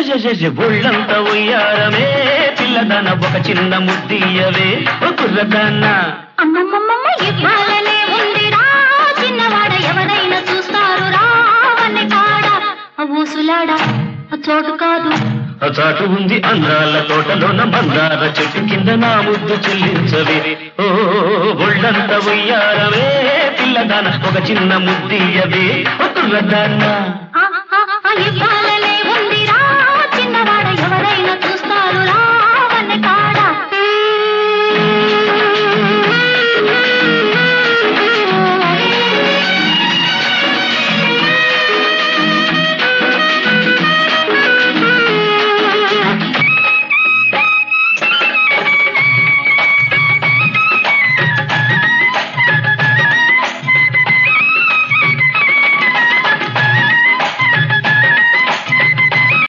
ఒళ్ళంత ఉయ్యారమే పిల్లదాన ఒక చిన్న ముద్దీయవే ఓ కుర్రదాన్న అమ్మమ్మమ్మ ఇవ్వాలనే ఉందిరా చిన్నవాడ ఎవరైనా చూస్తారు రావని కాడ ఊసులాడా చోటు కాదు చాటు ఉంది అందాల తోటలోన మందార చెట్టు కింద నా ముద్దు చెల్లించవే ఓ ఒళ్ళంత ఉయ్యారవే పిల్లదాన ఒక చిన్న ముద్దీయవే ఓ కుర్రదాన్న